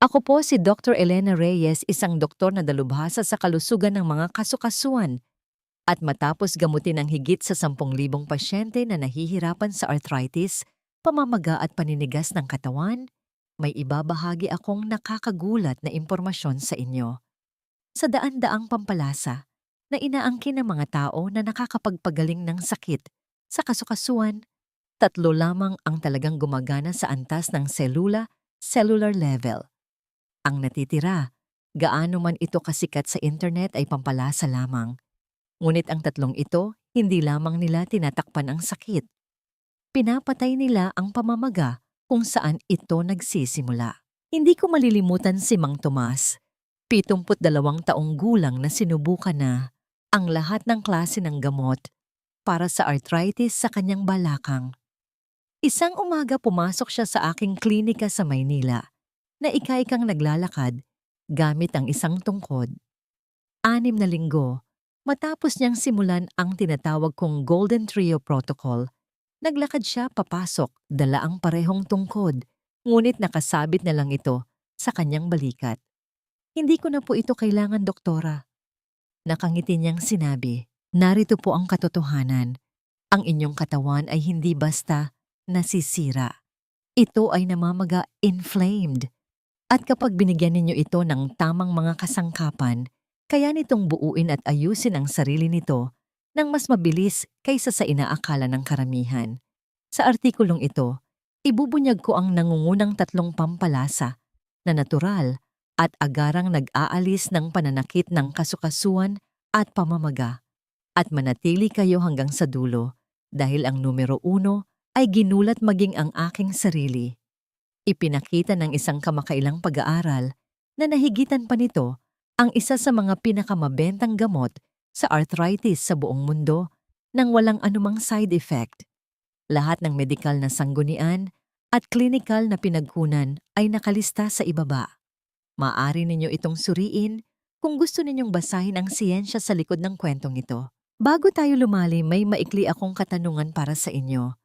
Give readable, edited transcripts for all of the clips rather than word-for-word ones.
Ako po si Dr. Elena Reyes, isang doktor na dalubhasa sa kalusugan ng mga kasukasuan. At matapos gamutin ang higit sa 10,000 pasyente na nahihirapan sa arthritis, pamamaga at paninigas ng katawan, may ibabahagi akong nakakagulat na impormasyon sa inyo. Sa daan-daang pampalasa na inaangkin ng mga tao na nakakapagpagaling ng sakit sa kasukasuan, 3 lamang ang talagang gumagana sa antas ng cellular level. Ang natitira, gaano man ito kasikat sa internet ay pampalasa lamang. Ngunit ang 3 ito, hindi lamang nila tinatakpan ang sakit. Pinapatay nila ang pamamaga kung saan ito nagsisimula. Hindi ko malilimutan si Mang Tomas, 72 taong gulang na sinubukan na ang lahat ng klase ng gamot para sa arthritis sa kanyang balakang. Isang umaga pumasok siya sa aking klinika sa Maynila na ika-ikang naglalakad gamit ang isang tungkod. 6 na linggo, matapos niyang simulan ang tinatawag kong Golden Trio Protocol, naglakad siya papasok, dala ang parehong tungkod, ngunit nakasabit na lang ito sa kanyang balikat. Hindi ko na po ito kailangan, doktora. Nakangiti niyang sinabi, narito po ang katotohanan. Ang inyong katawan ay hindi basta nasisira. Ito ay namamaga inflamed. At kapag binigyan ninyo ito ng tamang mga kasangkapan, kaya nitong buuin at ayusin ang sarili nito nang mas mabilis kaysa sa inaakala ng karamihan. Sa artikulong ito, ibubunyag ko ang nangungunang 3 pampalasa na natural at agarang nag-aalis ng pananakit ng kasukasuan at pamamaga, at manatili kayo hanggang sa dulo dahil ang numero 1 ay ginulat maging ang aking sarili. Ipinakita ng isang kamakailang pag-aaral na nahigitan pa nito ang isa sa mga pinakamabentang gamot sa arthritis sa buong mundo nang walang anumang side effect. Lahat ng medikal na sanggunian at klinikal na pinagkunan ay nakalista sa ibaba. Maaari ninyo itong suriin kung gusto ninyong basahin ang siyensya sa likod ng kwentong ito. Bago tayo lumalim, may maikli akong katanungan para sa inyo.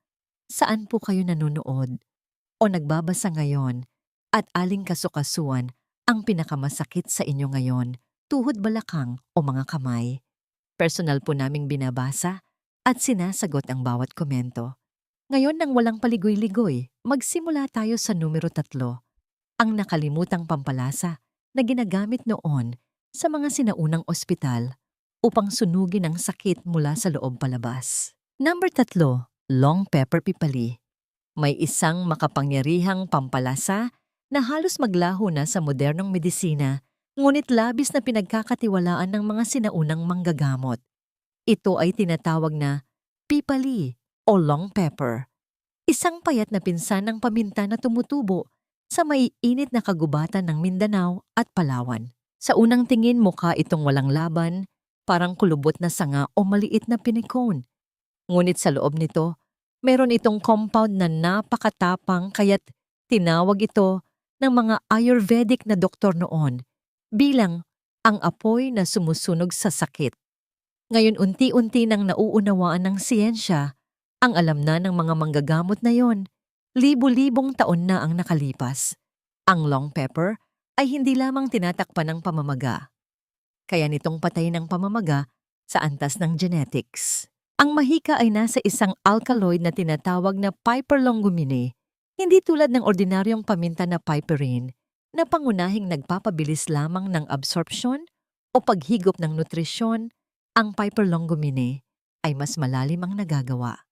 Saan po kayo nanonood o nagbabasa ngayon, at aling kasukasuan ang pinakamasakit sa inyo ngayon, tuhod balakang o mga kamay? Personal po naming binabasa at sinasagot ang bawat komento. Ngayon nang walang paligoy-ligoy, magsimula tayo sa numero 3, ang nakalimutang pampalasa na ginagamit noon sa mga sinaunang ospital upang sunugin ang sakit mula sa loob palabas. Number 3, long pepper pipali. May isang makapangyarihang pampalasa na halos maglaho na sa modernong medisina, ngunit labis na pinagkakatiwalaan ng mga sinaunang manggagamot. Ito ay tinatawag na pipali o long pepper, isang payat na pinsan ng paminta na tumutubo sa maiinit na kagubatan ng Mindanao at Palawan. Sa unang tingin, mukha itong walang laban, parang kulubot na sanga o maliit na pinikon. Ngunit sa loob nito, meron itong compound na napakatapang, kaya't tinawag ito ng mga Ayurvedic na doktor noon bilang ang apoy na sumusunog sa sakit. Ngayon unti-unti nang nauunawaan ng siyensya ang alam na ng mga manggagamot na yon. Libo-libong taon na ang nakalipas. Ang long pepper ay hindi lamang tinatakpan ng pamamaga. Kaya nitong patay ng pamamaga sa antas ng genetics. Ang mahika ay nasa isang alkaloid na tinatawag na piperlongumine, hindi tulad ng ordinaryong paminta na piperine, na pangunahing nagpapabilis lamang ng absorption o paghigop ng nutrisyon. Ang piperlongumine ay mas malalim ang nagagawa.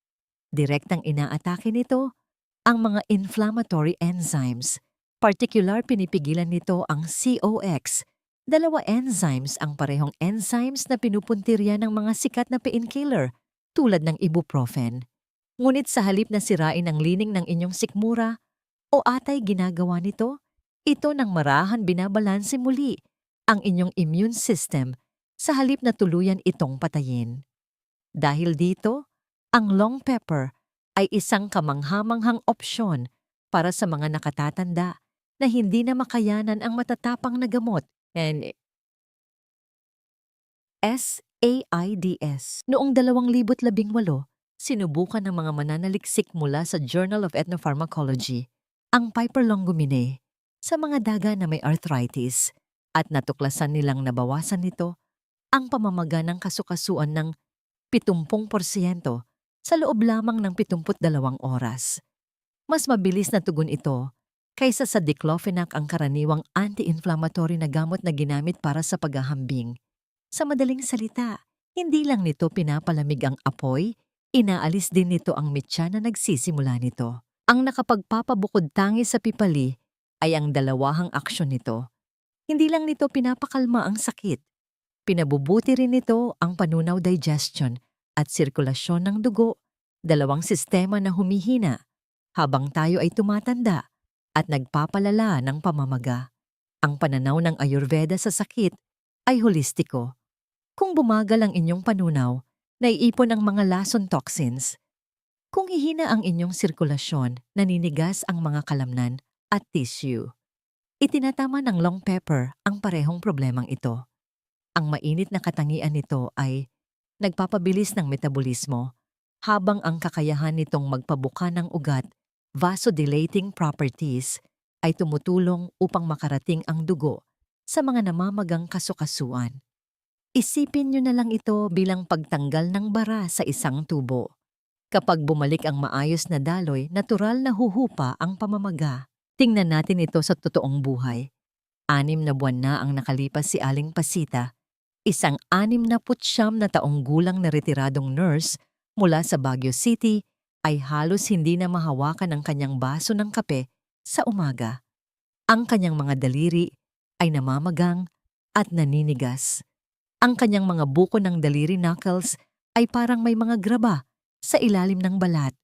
Direktang inaatake nito ang mga inflammatory enzymes. Partikular pinipigilan nito ang COX, 2 enzymes ang parehong enzymes na pinupuntirya ng mga sikat na painkiller tulad ng ibuprofen. Ngunit sa halip na sirain ang lining ng inyong sikmura o atay ginagawa nito, ito nang marahan binabalanse muli ang inyong immune system sa halip na tuluyan itong patayin. Dahil dito, ang long pepper ay isang kamanghamanghang opsyon para sa mga nakatatanda na hindi na makayanan ang matatapang na gamot and SAIDs. Noong 2018, sinubukan ng mga mananaliksik mula sa Journal of Ethnopharmacology ang piperlongumine sa mga daga na may arthritis at natuklasan nilang nabawasan nito ang pamamaga ng kasukasuan ng 70% sa loob lamang ng 72 oras. Mas mabilis na tugon ito kaysa sa diclofenac, ang karaniwang anti-inflammatory na gamot na ginamit para sa paghahambing. Sa madaling salita, hindi lang nito pinapalamig ang apoy, inaalis din nito ang mitya na nagsisimula nito. Ang nakapagpapabukod tangi sa pipali ay ang dalawahang aksyon nito. Hindi lang nito pinapakalma ang sakit, pinabubuti rin nito ang panunaw, digestion at sirkulasyon ng dugo, dalawang sistema na humihina habang tayo ay tumatanda at nagpapalala ng pamamaga. Ang pananaw ng Ayurveda sa sakit ay holistiko. Kung bumagal ang inyong panunaw, naiipon ang mga lason toxins. Kung hihina ang inyong sirkulasyon, naninigas ang mga kalamnan at tissue. Itinatama ng long pepper ang parehong problemang ito. Ang mainit na katangian nito ay nagpapabilis ng metabolismo, habang ang kakayahan nitong magpabuka ng ugat, vasodilating properties, ay tumutulong upang makarating ang dugo sa mga namamagang kasukasuan. Isipin nyo na lang ito bilang pagtanggal ng bara sa isang tubo. Kapag bumalik ang maayos na daloy, natural na huhupa ang pamamaga. Tingnan natin ito sa totoong buhay. 6 na buwan na ang nakalipas si Aling Pasita, isang 69 na taong gulang na retiradong nurse mula sa Baguio City, ay halos hindi na mahawakan ang kanyang baso ng kape sa umaga. Ang kanyang mga daliri ay namamagang at naninigas. Ang kanyang mga buko ng daliri knuckles ay parang may mga graba sa ilalim ng balat.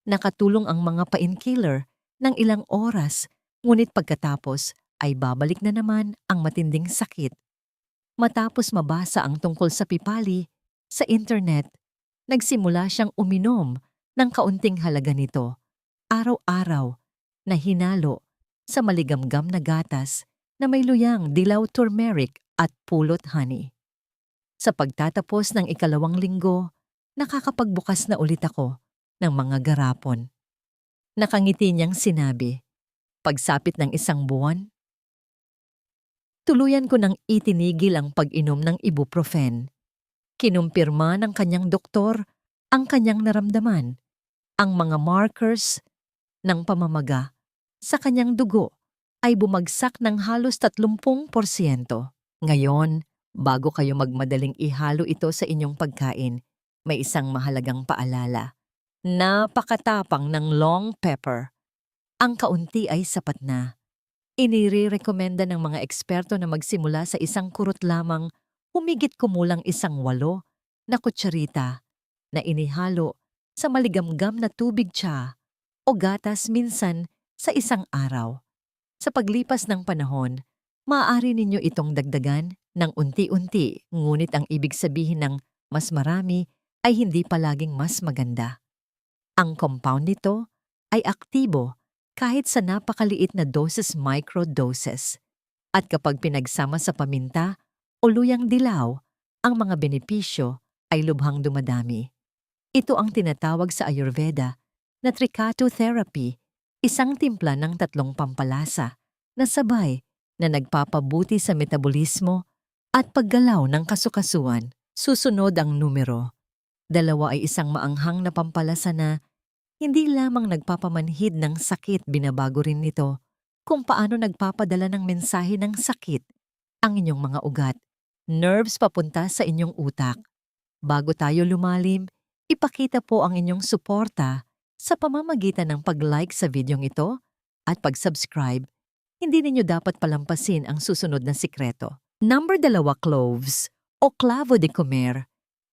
Nakatulong ang mga painkiller ng ilang oras, ngunit pagkatapos ay babalik na naman ang matinding sakit. Matapos mabasa ang tungkol sa pipali sa internet, nagsimula siyang uminom ng kaunting halaga nito, araw-araw, na hinalo sa maligamgam na gatas na may luyang, dilaw, turmeric at pulot honey. Sa pagtatapos ng 2 linggo, nakakapagbukas na ulit ako ng mga garapon. Nakangiti niyang sinabi, pagsapit ng 1 buwan, tuluyan ko nang itinigil ang pag-inom ng ibuprofen. Kinumpirma ng kanyang doktor ang kanyang naramdaman, ang mga markers ng pamamaga sa kanyang dugo ay bumagsak ng halos 30%. Ngayon, bago kayo magmadaling ihalo ito sa inyong pagkain, may isang mahalagang paalala. Napakatapang ng long pepper. Ang kaunti ay sapat na. Inirekomenda ng mga eksperto na magsimula sa 1 kurot lamang, humigit kumulang 8 na kutsarita na inihalo sa maligamgam na tubig tsa o gatas, minsan sa 1 araw. Sa paglipas ng panahon, maaari ninyo itong dagdagan ng unti-unti, ngunit ang ibig sabihin ng mas marami ay hindi palaging mas maganda. Ang compound nito ay aktibo kahit sa napakaliit na doses, microdoses. At kapag pinagsama sa paminta o luyang dilaw, ang mga benepisyo ay lubhang dumadami. Ito ang tinatawag sa Ayurveda na Tricato Therapy, isang timpla ng 3 pampalasa na sabay na nagpapabuti sa metabolismo at paggalaw ng kasukasuan. Susunod ang numero. 2 ay isang maanghang na pampalasa na hindi lamang nagpapamanhid ng sakit, binabago rin nito kung paano nagpapadala ng mensahe ng sakit ang inyong mga ugat, nerves papunta sa inyong utak. Bago tayo lumalim, ipakita po ang inyong suporta sa pamamagitan ng pag-like sa videong ito at pag-subscribe. Hindi ninyo dapat palampasin ang susunod na sikreto. Number 2, cloves o clavo de comer.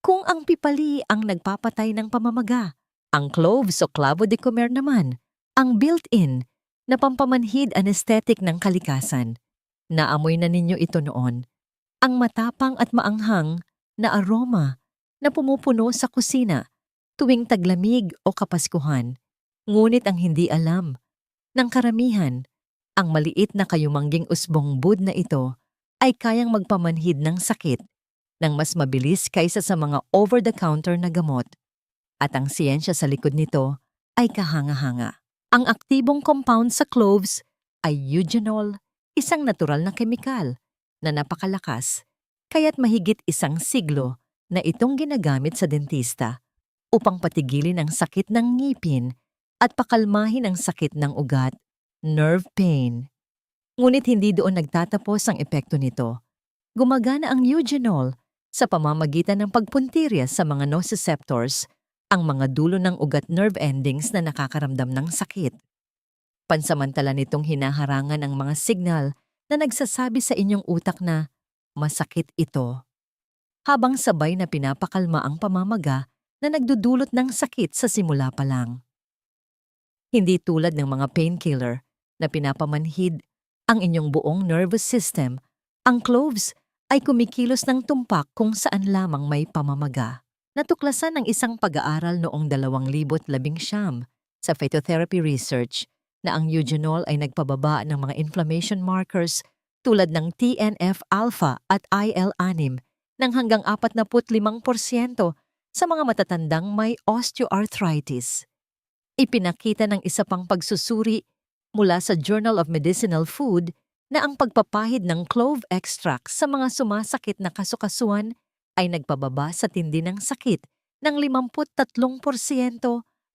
Kung ang pipali ang nagpapatay ng pamamaga, ang cloves o clavo de comer naman, ang built-in na pampamanhid anesthetic ng kalikasan. Naamoy na ninyo ito noon. Ang matapang at maanghang na aroma na pumupuno sa kusina tuwing taglamig o kapaskuhan. Ngunit ang hindi alam ng karamihan, ang maliit na kayumangging usbong bud na ito ay kayang magpamanhid ng sakit ng mas mabilis kaysa sa mga over-the-counter na gamot. At ang siyensya sa likod nito ay kahanga-hanga. Ang aktibong compound sa cloves ay eugenol, isang natural na kemikal na napakalakas, kaya't mahigit 1 siglo na itong ginagamit sa dentista upang patigilin ang sakit ng ngipin at pakalmahin ang sakit ng ugat, nerve pain. Ngunit hindi doon nagtatapos ang epekto nito. Gumagana ang eugenol sa pamamagitan ng pagpuntirya sa mga nociceptors, ang mga dulo ng ugat nerve endings na nakakaramdam ng sakit. Pansamantala nitong hinaharangan ang mga signal na nagsasabi sa inyong utak na masakit ito, habang sabay na pinapakalma ang pamamaga na nagdudulot ng sakit sa simula pa lang. Hindi tulad ng mga painkiller na pinapamanhid ang inyong buong nervous system, ang cloves ay kumikilos ng tumpak kung saan lamang may pamamaga. Natuklasan ng isang pag-aaral noong 2019 sa phytotherapy research na ang eugenol ay nagpababa ng mga inflammation markers tulad ng TNF-alpha at IL-6 ng hanggang 45% sa mga matatandang may osteoarthritis. Ipinakita ng isa pang pagsusuri mula sa Journal of Medicinal Food na ang pagpapahid ng clove extract sa mga sumasakit na kasukasuan ay nagpababa sa tindi ng sakit ng 53%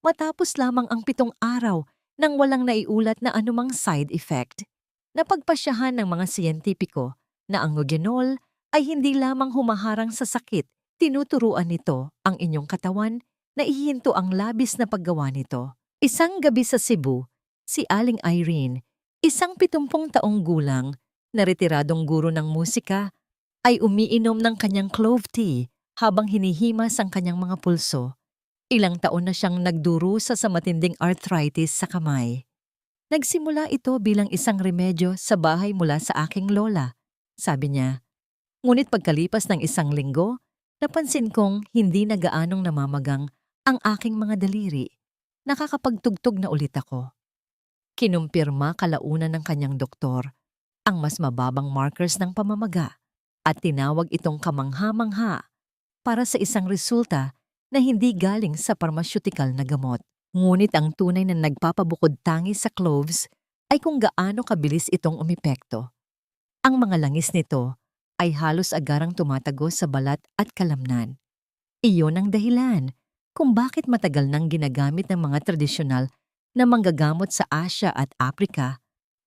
matapos lamang ang 7 araw nang walang naiulat na anumang side effect. Napagpasyahan ng mga siyentipiko na ang eugenol ay hindi lamang humaharang sa sakit, tinuturuan nito ang inyong katawan na ihinto ang labis na paggawa nito. Isang gabi sa Cebu, si Aling Irene, isang 70 taong gulang na retiradong guro ng musika, ay umiinom ng kanyang clove tea habang hinihimas ang kanyang mga pulso. Ilang taon na siyang nagdurusa sa matinding arthritis sa kamay. Nagsimula ito bilang isang remedyo sa bahay mula sa aking lola, sabi niya. Ngunit pagkalipas ng 1 linggo, napansin kong hindi na gaanong namamagang ang aking mga daliri. Nakakapagtugtog na ulit ako. Kinumpirma kalaunan ng kanyang doktor ang mas mababang markers ng pamamaga at tinawag itong kamangha-mangha para sa isang resulta na hindi galing sa pharmaceutical na gamot. Ngunit ang tunay na nagpapabukod tangi sa cloves ay kung gaano kabilis itong umepekto. Ang mga langis nito ay halos agarang tumatagos sa balat at kalamnan. Iyon ang dahilan kung bakit matagal nang ginagamit ng mga tradisyonal na manggagamot sa Asia at Africa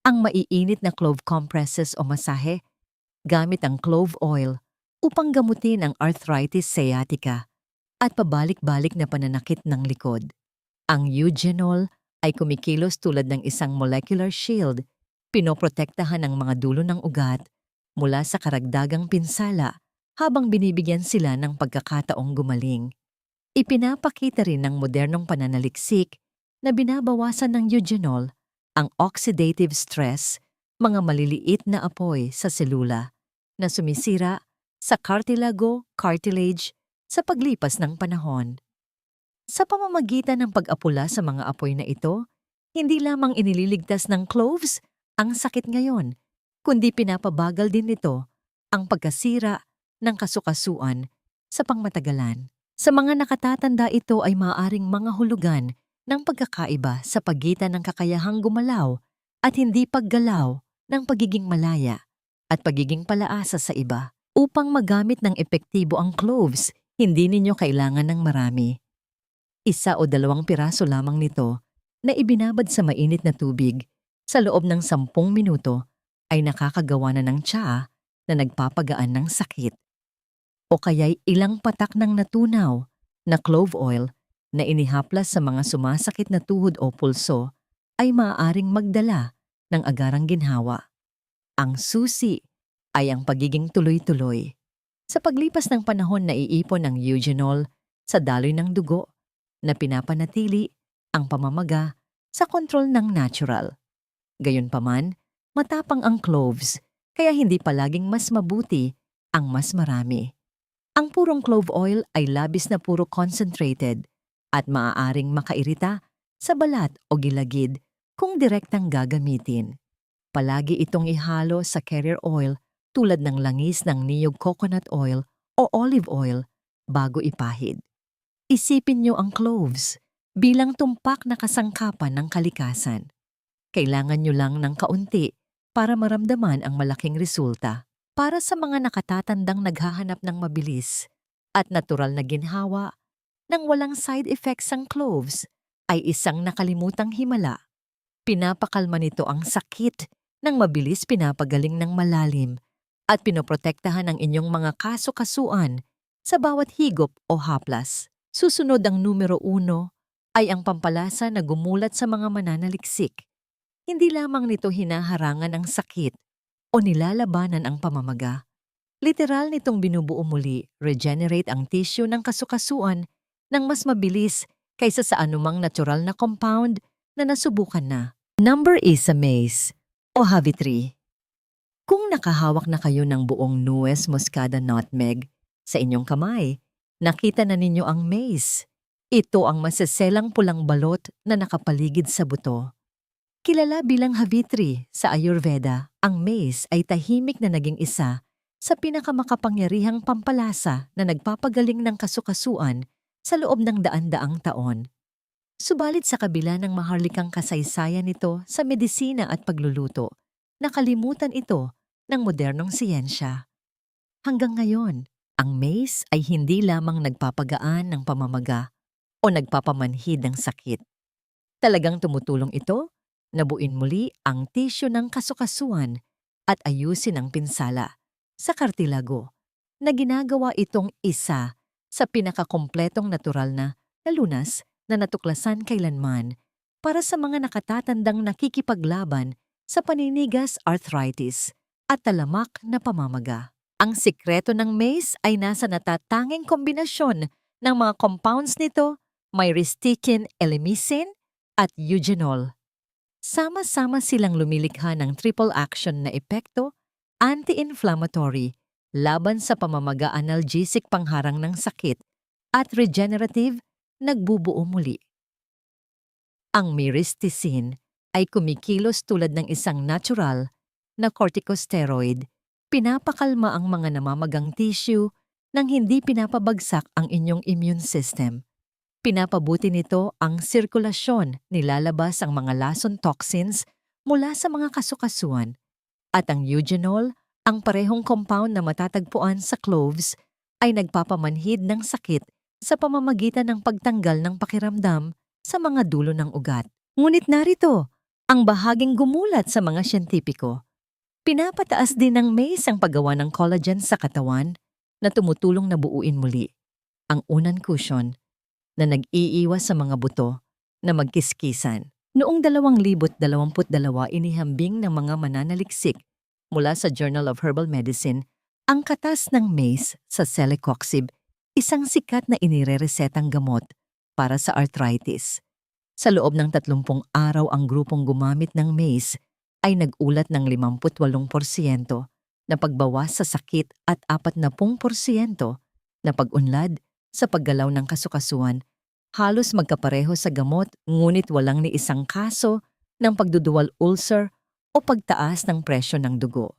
ang maiinit na clove compresses o masahe gamit ang clove oil upang gamutin ang arthritis sciatica at pabalik-balik na pananakit ng likod. Ang eugenol ay kumikilos tulad ng isang molecular shield, pinoprotektahan ang mga dulo ng ugat mula sa karagdagang pinsala habang binibigyan sila ng pagkakataong gumaling. Ipinapakita rin ng modernong pananaliksik na binabawasan ng eugenol ang oxidative stress, mga maliliit na apoy sa selula na sumisira sa cartilage sa paglipas ng panahon. Sa pamamagitan ng pag-apula sa mga apoy na ito, hindi lamang inililigtas ng cloves ang sakit ngayon, kundi pinapabagal din nito ang pagkasira ng kasukasuan sa pangmatagalan. Sa mga nakatatanda ito ay maaaring mga hulugan ng pagkakaiba sa pagitan ng kakayahang gumalaw at hindi paggalaw ng pagiging malaya at pagiging palaasa sa iba. Upang magamit ng epektibo ang cloves, hindi ninyo kailangan ng marami. 1 o 2 piraso lamang nito na ibinabad sa mainit na tubig sa loob ng 10 minuto ay nakakagawa na ng tsaa na nagpapagaan ng sakit. O kaya'y ilang patak ng natunaw na clove oil na inihaplas sa mga sumasakit na tuhod o pulso ay maaaring magdala ng agarang ginhawa. Ang susi ay ang pagiging tuloy-tuloy. Sa paglipas ng panahon na iipon ang eugenol sa daloy ng dugo na pinapanatili ang pamamaga sa kontrol ng natural. Gayunpaman, matapang ang cloves kaya hindi palaging mas mabuti ang mas marami. Ang purong clove oil ay labis na puro concentrated at maaaring makairita sa balat o gilagid kung direktang gagamitin. Palagi itong ihalo sa carrier oil tulad ng langis ng niyog coconut oil o olive oil bago ipahid. Isipin niyo ang cloves bilang tumpak na kasangkapan ng kalikasan. Kailangan nyo lang ng kaunti para maramdaman ang malaking resulta. Para sa mga nakatatandang naghahanap ng mabilis at natural na ginhawa nang walang side effects ang cloves, ay isang nakalimutang himala. Pinapakalma nito ang sakit ng mabilis, pinapagaling ng malalim at pinoprotektahan ang inyong mga kaso-kasuan sa bawat higop o haplas. Susunod ang numero 1 ay ang pampalasa na gumulat sa mga mananaliksik. Hindi lamang nito hinaharangan ang sakit o nilalabanan ang pamamaga. Literal nitong binubuo muli, regenerate ang tissue ng kasukasuan ng mas mabilis kaysa sa anumang natural na compound na nasubukan na. Number is sa maize o Havitri. Kung nakahawak na kayo ng buong Nuez Moscada nutmeg sa inyong kamay, nakita na ninyo ang maize. Ito ang maseselang pulang balot na nakapaligid sa buto. Kilala bilang Havitri sa Ayurveda, ang maize ay tahimik na naging isa sa pinakamakapangyarihang pampalasa na nagpapagaling ng kasukasuan sa loob ng daan-daang taon. Subalit sa kabila ng maharlikang kasaysayan nito sa medisina at pagluluto, nakalimutan ito ng modernong siyensya. Hanggang ngayon, ang maize ay hindi lamang nagpapagaan ng pamamaga o nagpapamanhid ng sakit. Talagang tumutulong ito na buuin muli ang tissue ng kasukasuan at ayusin ang pinsala sa kartilago na ginagawa itong isa sa pinakakompletong natural na lunas na natuklasan kailanman para sa mga nakatatandang nakikipaglaban sa paninigas, arthritis at talamak na pamamaga. Ang sikreto ng maize ay nasa natatanging kombinasyon ng mga compounds nito, myristicin, elemicin at eugenol. Sama-sama silang lumilikha ng triple action na epekto, anti-inflammatory, laban sa pamamaga, analgesic pangharang ng sakit, at regenerative, nagbubuo muli. Ang myristicin ay kumikilos tulad ng isang natural na corticosteroid, pinapakalma ang mga namamagang tissue nang hindi pinapabagsak ang inyong immune system. Pinapabuti nito ang sirkulasyon, nilalabas ang mga lason toxins mula sa mga kasukasuan. At ang eugenol, ang parehong compound na matatagpuan sa cloves, ay nagpapamanhid ng sakit sa pamamagitan ng pagtanggal ng pakiramdam sa mga dulo ng ugat. Ngunit narito ang bahaging gumulat sa mga siyentipiko. Pinapataas din ng maize ang paggawa ng collagen sa katawan na tumutulong na buuin muli ang unang cushion na nag-iiwas sa mga buto na magkiskisan. Noong 2022, inihambing ng mga mananaliksik mula sa Journal of Herbal Medicine ang katas ng maize sa celecoxib, isang sikat na inireresetang gamot para sa arthritis. Sa loob ng 30 araw ang grupong gumamit ng maize ay nag-ulat ng 58% na pagbawas sa sakit at 40% na pag-unlad sa paggalaw ng kasukasuan. Halos magkapareho sa gamot, ngunit walang ni isang kaso ng pagduduwal ulcer o pagtaas ng presyo ng dugo.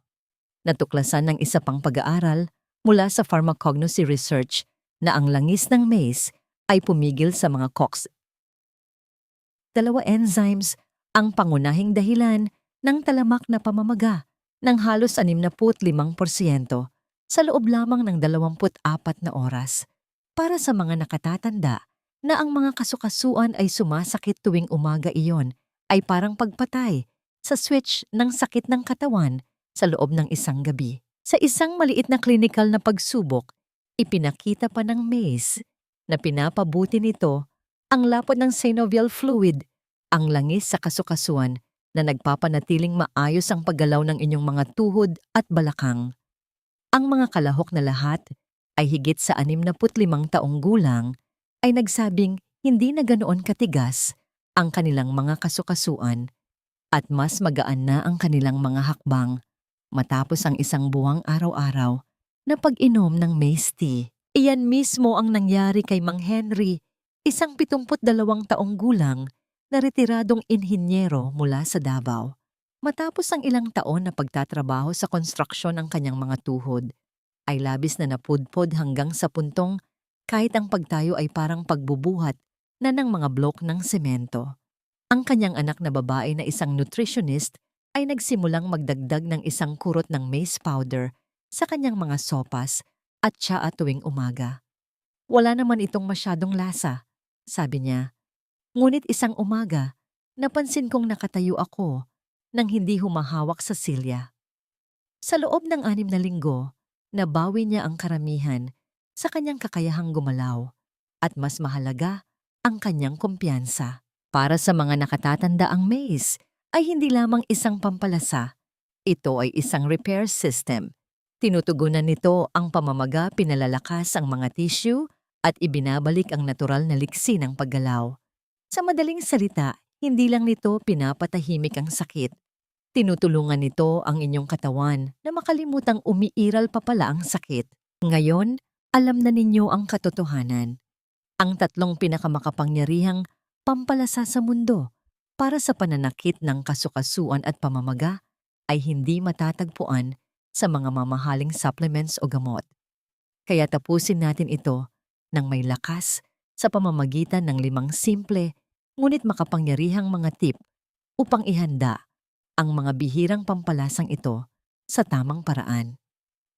Natuklasan ng isa pang pag-aaral mula sa pharmacognosy research na ang langis ng maize ay pumigil sa mga COX-2 enzymes, ang pangunahing dahilan ng talamak na pamamaga ng halos 65% sa loob lamang ng 24 na oras. Para sa mga nakatatanda na ang mga kasukasuan ay sumasakit tuwing umaga, iyon ay parang pagpatay sa switch ng sakit ng katawan sa loob ng isang gabi. Sa isang maliit na klinikal na pagsubok, ipinakita pa ng maize na pinapabuti nito ang lapot ng synovial fluid, ang langis sa kasukasuan na nagpapanatiling maayos ang paggalaw ng inyong mga tuhod at balakang. Ang mga kalahok na lahat ay higit sa 65 taong gulang ay nagsabing hindi na ganoon katigas ang kanilang mga kasukasuan at mas magaan na ang kanilang mga hakbang matapos ang isang buwang araw-araw na pag-inom ng maize tea. Iyan mismo ang nangyari kay Mang Henry, isang 72 taong gulang na retiradong inhinyero mula sa Davao. Matapos ang ilang taon na pagtatrabaho sa konstruksyon ng kanyang mga tuhod, ay labis na napudpod hanggang sa puntong kahit ang pagtayo ay parang pagbubuhat na ng mga blok ng semento. Ang kanyang anak na babae na isang nutritionist ay nagsimulang magdagdag ng isang kurot ng maize powder sa kanyang mga sopas at tsaa tuwing umaga. Wala naman itong masyadong lasa, sabi niya. Ngunit isang umaga, napansin kong nakatayo ako nang hindi humahawak sa silya. Sa loob ng 6 na linggo, nabawi niya ang karamihan sa kanyang kakayahang gumalaw at mas mahalaga ang kanyang kumpiyansa. Para sa mga nakatatanda, ang maize ay hindi lamang isang pampalasa. Ito ay isang repair system. Tinutugunan nito ang pamamaga, pinalalakas ang mga tissue at ibinabalik ang natural na liksi ng paggalaw. Sa madaling salita, hindi lang nito pinapatahimik ang sakit. Tinutulungan nito ang inyong katawan na makalimutang umiiral pa pala ang sakit. Ngayon, alam na ninyo ang katotohanan. Ang 3 pinakamakapangyarihang pampalasa sa mundo para sa pananakit ng kasukasuan at pamamaga ay hindi matatagpuan sa mga mamahaling supplements o gamot. Kaya tapusin natin ito ng may lakas sa pamamagitan ng 5 simple ngunit makapangyarihang mga tip upang ihanda ang mga bihirang pampalasang ito sa tamang paraan.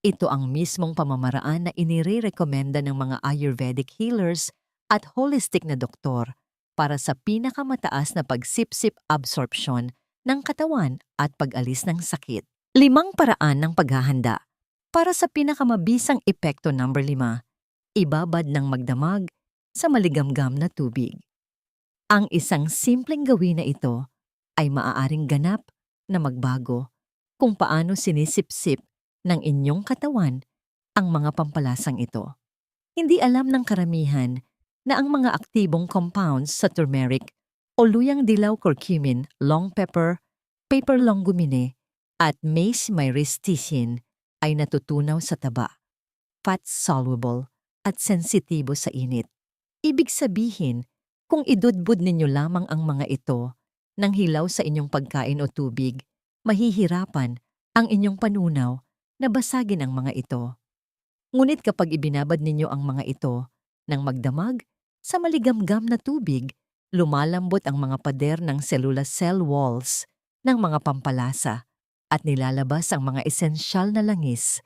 Ito ang mismong pamamaraan na inire-rekomenda ng mga Ayurvedic healers at holistic na doktor para sa pinakamataas na pagsipsip absorption ng katawan at pag-alis ng sakit. 5 paraan ng paghahanda. Para sa pinakamabisang epekto, number 5, ibabad ng magdamag sa maligamgam na tubig. Ang isang simpleng gawin na ito ay maaaring ganap na magbago kung paano sinisipsip ng inyong katawan ang mga pampalasang ito. Hindi alam ng karamihan na ang mga aktibong compounds sa turmeric o luyang dilaw, curcumin, long pepper, paper longumine, at mace myristicin ay natutunaw sa taba, fat-soluble at sensitibo sa init. Ibig sabihin, kung idudbud ninyo lamang ang mga ito ng hilaw sa inyong pagkain o tubig, mahihirapan ang inyong panunaw na basagin ang mga ito. Ngunit kapag ibinabad ninyo ang mga ito ng magdamag sa maligamgam na tubig, lumalambot ang mga pader ng cellular cell walls ng mga pampalasa at nilalabas ang mga esensyal na langis,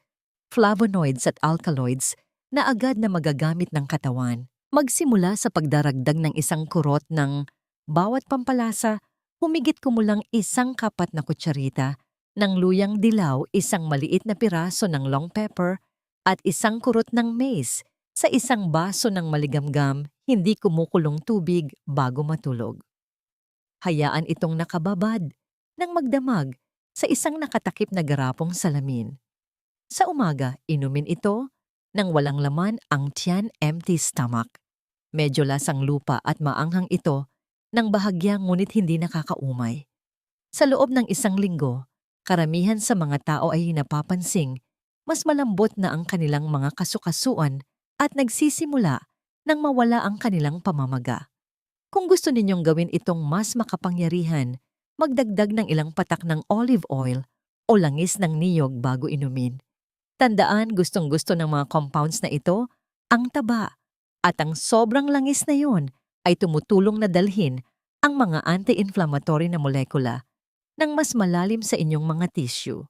flavonoids at alkaloids na agad na magagamit ng katawan. Magsimula sa pagdaragdag ng isang kurot ng bawat pampalasa, humigit kumulang 1 kapat na kutsarita ng luyang dilaw, 1 maliit na piraso ng long pepper at 1 kurot ng mace sa 1 baso ng maligamgam, hindi kumukulong tubig bago matulog. Hayaan itong nakababad ng magdamag sa 1 nakatakip na garapong salamin. Sa umaga, inumin ito nang walang laman ang tiyan, empty stomach. Medyo lasang lupa at maanghang ito ng bahagya ngunit hindi nakakaumay. Sa loob ng 1 linggo, karamihan sa mga tao ay napapansing mas malambot na ang kanilang mga kasukasuan at nagsisimula nang mawala ang kanilang pamamaga. Kung gusto ninyong gawin itong mas makapangyarihan, magdagdag ng ilang patak ng olive oil o langis ng niyog bago inumin. Tandaan, gustong-gusto ng mga compounds na ito ang taba at ang sobrang langis na yon ay tumutulong na dalhin ang mga anti-inflammatory na molekula ng mas malalim sa inyong mga tissue.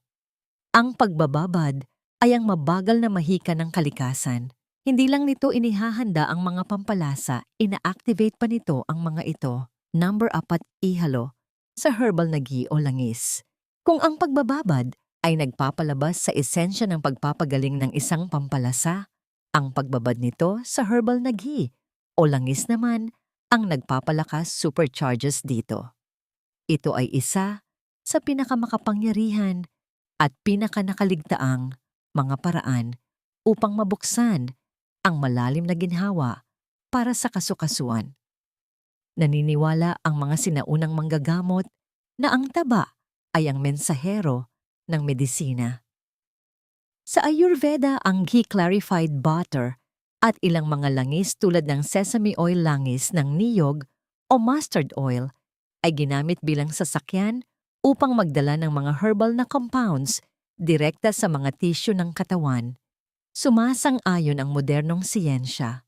Ang pagbababad ay ang mabagal na mahika ng kalikasan. Hindi lang nito inihahanda ang mga pampalasa, ina-activate pa nito ang mga ito. Number 4, ihalo sa herbal na ghee o langis. Kung ang pagbababad ay nagpapalabas sa esensya ng pagpapagaling ng isang pampalasa, ang pagbabad nito sa herbal na ghee o langis naman ang nagpapalakas, supercharges dito. Ito ay isa sa pinakamakapangyarihan at pinakanakaligtaang mga paraan upang mabuksan ang malalim na ginhawa para sa kasukasuan. Naniniwala ang mga sinaunang manggagamot na ang taba ay ang mensahero ng medisina. Sa Ayurveda, ang ghee clarified butter at ilang mga langis tulad ng sesame oil langis ng niyog o mustard oil ay ginamit bilang sasakyan upang magdala ng mga herbal na compounds direkta sa mga tissue ng katawan. Sumasang-ayon ang modernong siyensya.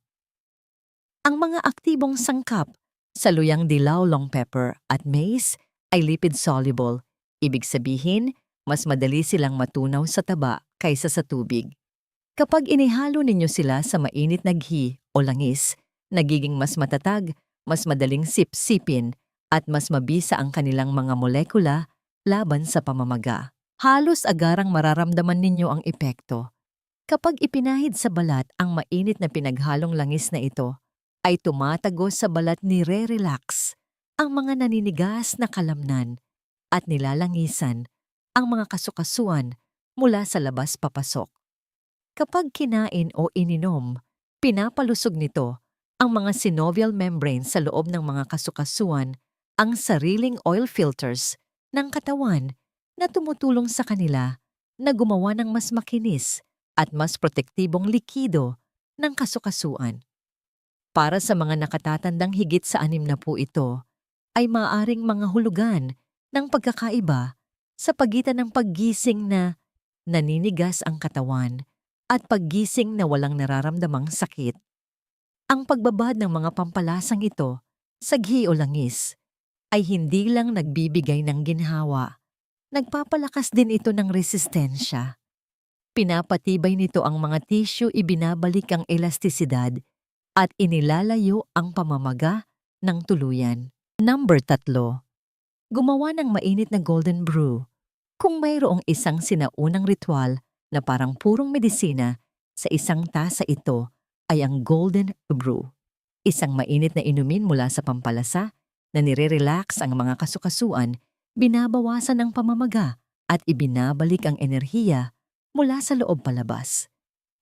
Ang mga aktibong sangkap Sa luyang dilaw, long pepper at maize ay lipid-soluble. Ibig sabihin, mas madali silang matunaw sa taba kaysa sa tubig. Kapag inihalo ninyo sila sa mainit na ghee o langis, nagiging mas matatag, mas madaling sip-sipin, at mas mabisa ang kanilang mga molekula laban sa pamamaga. Halos agarang mararamdaman ninyo ang epekto. Kapag ipinahid sa balat ang mainit na pinaghalong langis na ito, ay tumatagos sa balat ni re-relax ang mga naninigas na kalamnan at nilalangisan ang mga kasukasuan mula sa labas papasok. Kapag kinain o ininom, pinapalusog nito ang mga synovial membrane sa loob ng mga kasukasuan, ang sariling oil filters ng katawan na tumutulong sa kanila na gumawa ng mas makinis at mas protektibong likido ng kasukasuan. Para sa mga nakatatandang higit sa 60 ito, ay maaaring mga hulugan ng pagkakaiba sa pagitan ng paggising na naninigas ang katawan at paggising na walang nararamdamang sakit. Ang pagbabad ng mga pampalasang ito sa ghee o langis ay hindi lang nagbibigay ng ginhawa, nagpapalakas din ito ng resistensya. Pinapatibay nito ang mga tissue, ibinabalik ang elastisidad at inilalayo ang pamamaga ng tuluyan. Number 3. Gumawa ng mainit na golden brew. Kung mayroong isang sinaunang ritual na parang purong medisina sa isang tasa, ito ay ang golden brew. Isang mainit na inumin mula sa pampalasa na nire-relax ang mga kasukasuan, binabawasan ang pamamaga at ibinabalik ang enerhiya mula sa loob palabas.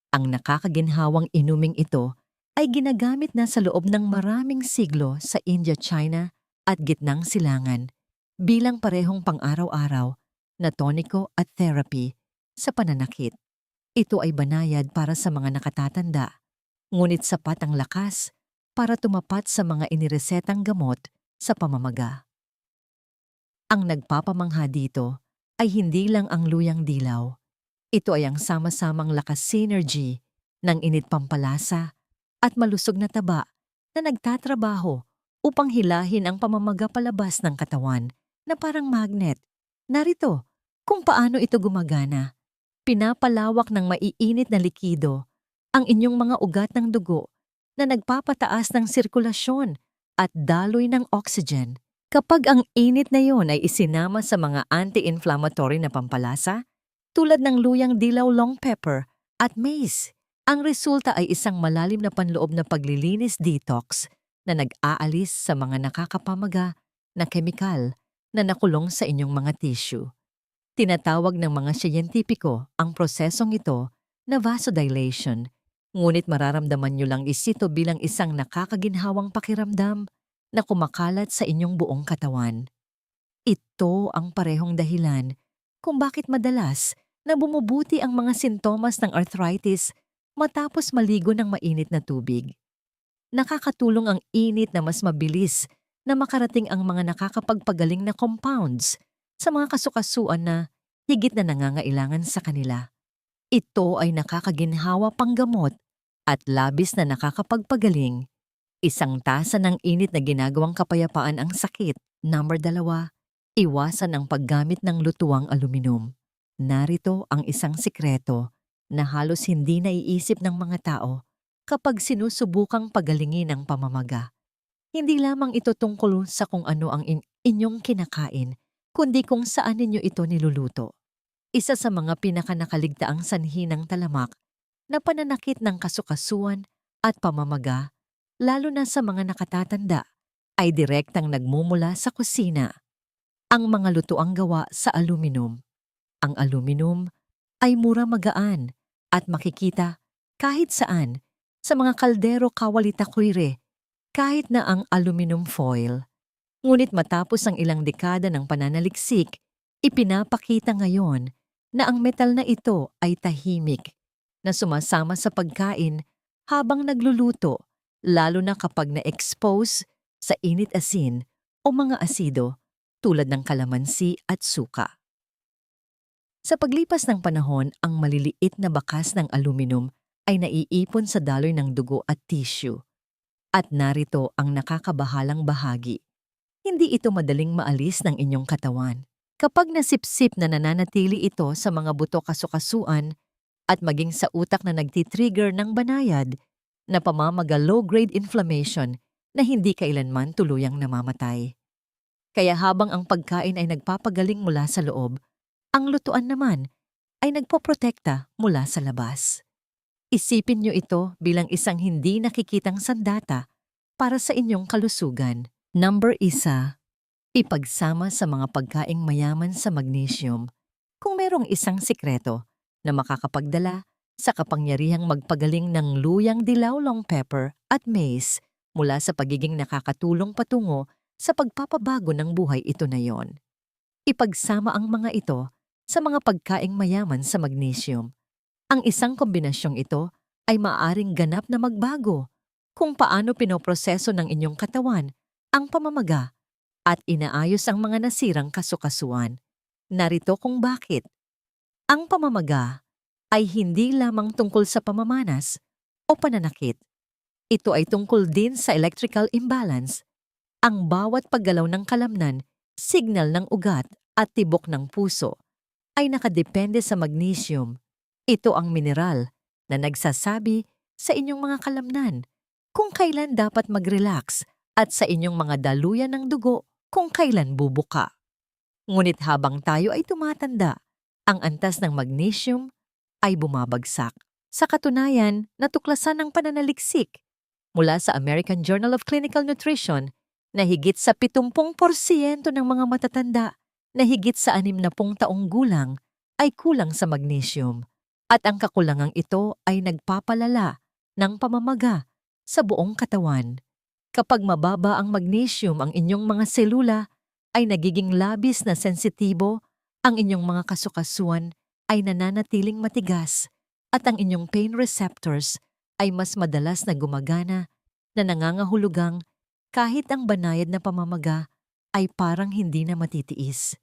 Ang nakakaginhawang inuming ito ay ginagamit na sa loob ng maraming siglo sa India, China at Gitnang Silangan bilang parehong pang-araw-araw na toniko at therapy sa pananakit. Ito ay banayad para sa mga nakatatanda, ngunit sapat ang lakas para tumapat sa mga iniresetang gamot sa pamamaga. Ang nagpapamangha dito ay hindi lang ang luyang dilaw. Ito ay ang sama-samang lakas synergy ng init pampalasa at malusog na taba na nagtatrabaho upang hilahin ang pamamaga palabas ng katawan na parang magnet. Narito kung paano ito gumagana. Pinapalawak ng maiinit na likido ang inyong mga ugat ng dugo na nagpapataas ng sirkulasyon at daloy ng oxygen. Kapag ang init na yon ay isinama sa mga anti-inflammatory na pampalasa, tulad ng luyang dilaw, long pepper at maize, ang resulta ay isang malalim na panloob na paglilinis detox na nag-aalis sa mga nakakapamaga na kemikal na nakulong sa inyong mga tissue. Tinatawag ng mga siyentipiko ang prosesong ito na vasodilation, ngunit mararamdaman nyo lang ito bilang isang nakakaginhawang pakiramdam na kumakalat sa inyong buong katawan. Ito ang parehong dahilan kung bakit madalas na bumubuti ang mga sintomas ng arthritis matapos maligo ng mainit na tubig. Nakakatulong ang init na mas mabilis na makarating ang mga nakakapagpagaling na compounds sa mga kasukasuan na higit na nangangailangan sa kanila. Ito ay nakakaginhawa panggamot at labis na nakakapagpagaling. Isang tasa ng init na ginagawang kapayapaan ang sakit. Number 2, iwasan ang paggamit ng lutuang aluminum. Narito ang isang sikreto na halos hindi naiisip ng mga tao kapag sinusubukang pagalingin ang pamamaga. Hindi lamang ito tungkol sa kung ano ang inyong kinakain, kundi kung saan ninyo ito niluluto. Isa sa mga pinakanakaligtaang sanhi ng talamak na pananakit ng kasukasuan at pamamaga, lalo na sa mga nakatatanda, ay direktang nagmumula sa kusina. Ang mga lutuang gawa sa aluminum. Ang aluminum ay mura, magaan at makikita kahit saan sa mga kaldero, kawali-takwire, kahit na ang aluminum foil. Ngunit matapos ang ilang dekada ng pananaliksik, ipinapakita ngayon na ang metal na ito ay tahimik na sumasama sa pagkain habang nagluluto, lalo na kapag na-expose sa init, asin o mga asido tulad ng kalamansi at suka. Sa paglipas ng panahon, ang maliliit na bakas ng aluminum ay naiipon sa daloy ng dugo at tissue. At narito ang nakakabahalang bahagi. Hindi ito madaling maalis ng inyong katawan. Kapag nasipsip na nananatili ito sa mga buto kasukasuan at maging sa utak na nagtitrigger ng banayad na pamamaga low-grade inflammation na hindi kailanman tuluyang namamatay. Kaya habang ang pagkain ay nagpapagaling mula sa loob, ang lutuan naman ay nagpoprotekta mula sa labas. Isipin niyo ito bilang isang hindi nakikitang sandata para sa inyong kalusugan. Number 1. Ipagsama sa mga pagkaing mayaman sa magnesium. Kung merong isang sikreto na makakapagdala sa kapangyarihang magpagaling ng luyang dilaw, long pepper at maize mula sa pagiging nakakatulong patungo sa pagpapabago ng buhay, ito na yon. Ipagsama ang mga ito sa mga pagkaing mayaman sa magnesium. Ang isang kombinasyong ito ay maaaring ganap na magbago kung paano pinoproseso ng inyong katawan ang pamamaga at inaayos ang mga nasirang kasukasuan. Narito kung bakit. Ang pamamaga ay hindi lamang tungkol sa pamamanas o pananakit. Ito ay tungkol din sa electrical imbalance. Ang bawat paggalaw ng kalamnan, signal ng ugat at tibok ng puso ay nakadepende sa magnesium. Ito ang mineral na nagsasabi sa inyong mga kalamnan kung kailan dapat mag-relax at sa inyong mga daluyan ng dugo kung kailan bubuka. Ngunit habang tayo ay tumatanda, ang antas ng magnesium ay bumabagsak. Sa katunayan, natuklasan ng pananaliksik mula sa American Journal of Clinical Nutrition na higit sa 70% ng mga matatanda na higit sa 60 taong gulang ay kulang sa magnesium. At ang kakulangang ito ay nagpapalala ng pamamaga sa buong katawan. Kapag mababa ang magnesium, ang inyong mga selula ay nagiging labis na sensitibo, ang inyong mga kasukasuan ay nananatiling matigas, at ang inyong pain receptors ay mas madalas na gumagana na nangangahulugang kahit ang banayad na pamamaga ay parang hindi na matitiis.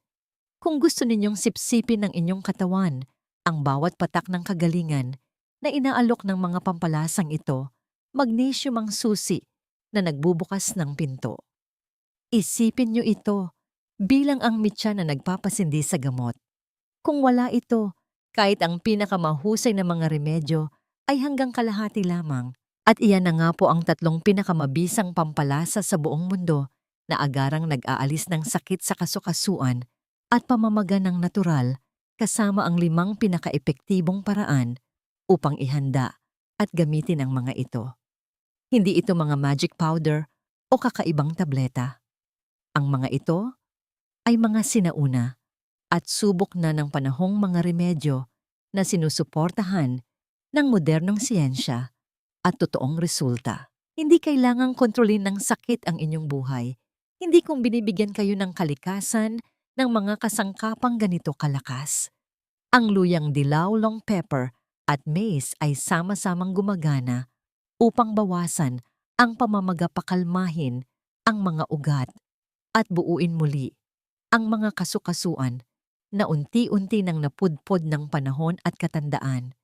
Kung gusto ninyong sipsipin ng inyong katawan ang bawat patak ng kagalingan na inaalok ng mga pampalasang ito, magnesium ang susi na nagbubukas ng pinto. Isipin niyo ito bilang ang mitya na nagpapasindi sa gamot. Kung wala ito, kahit ang pinakamahusay na mga remedyo ay hanggang kalahati lamang. At iyan na nga po ang 3 pinakamabisang pampalasa sa buong mundo na agarang nag-aalis ng sakit sa kasukasuan at pamamaga ng natural, kasama ang 5 pinakaepektibong paraan upang ihanda at gamitin ang mga ito. Hindi ito mga magic powder o kakaibang tableta. Ang mga ito ay mga sinauna at subok na ng panahong mga remedyo na sinusuportahan ng modernong siyensya at totoong resulta. Hindi kailangang kontrolin ng sakit ang inyong buhay. Hindi kung binibigyan kayo ng kalikasan ng mga kasangkapang ganito kalakas. Ang luyang dilaw, long pepper at maize ay sama-samang gumagana upang bawasan ang pamamaga, pakalmahin ang mga ugat at buuin muli ang mga kasukasuan na unti-unti nang napudpod ng panahon at katandaan.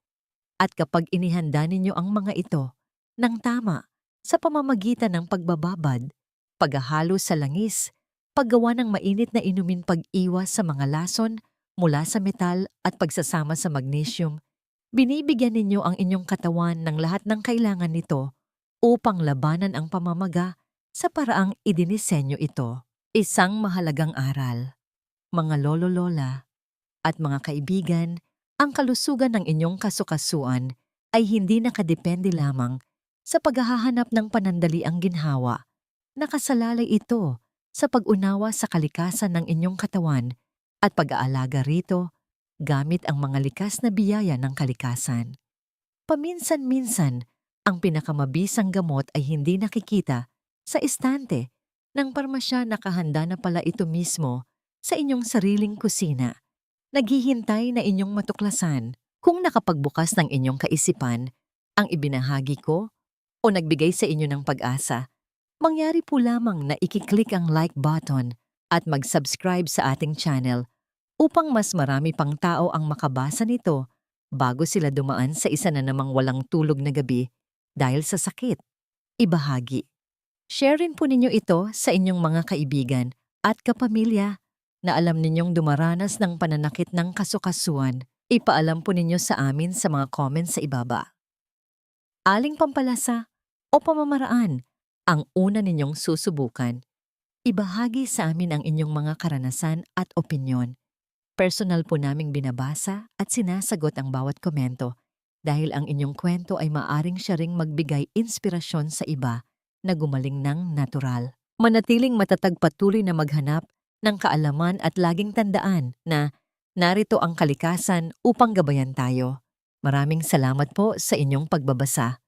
At kapag inihanda ninyo ang mga ito ng tama sa pamamagitan ng pagbababad, paghahalo sa langis, paggawa ng mainit na inumin, pag-iwas sa mga lason mula sa metal at pagsasama sa magnesium, binibigyan ninyo ang inyong katawan ng lahat ng kailangan nito upang labanan ang pamamaga sa paraang idinisenyo ito. Isang mahalagang aral. Mga lolo-lola at mga kaibigan, ang kalusugan ng inyong kasukasuan ay hindi nakadepende lamang sa paghahanap ng panandaliang ginhawa. Nakasalalay ito sa pag-unawa sa kalikasan ng inyong katawan at pag-aalaga rito gamit ang mga likas na biyaya ng kalikasan. Paminsan-minsan, ang pinakamabisang gamot ay hindi nakikita sa estante ng parmasya. Nakahanda na pala ito mismo sa inyong sariling kusina. Naghihintay na inyong matuklasan. Kung nakapagbukas ng inyong kaisipan ang ibinahagi ko o nagbigay sa inyo ng pag-asa, mangyari po lamang na i-click ang like button at mag-subscribe sa ating channel upang mas marami pang tao ang makabasa nito bago sila dumaan sa isa na namang walang tulog na gabi dahil sa sakit. Ibahagi Share rin po ninyo ito sa inyong mga kaibigan at kapamilya na alam ninyong dumaranas ng pananakit ng kasukasuan. Ipaalam po ninyo sa amin sa mga comments sa ibaba. Aling pampalasa o pamamaraan ang una ninyong susubukan? Ibahagi sa amin ang inyong mga karanasan at opinyon. Personal po naming binabasa at sinasagot ang bawat komento dahil ang inyong kwento ay maaring siya ring magbigay inspirasyon sa iba na gumaling ng natural. Manatiling matatag, patuloy na maghanap ng kaalaman at laging tandaan na narito ang kalikasan upang gabayan tayo. Maraming salamat po sa inyong pagbabasa.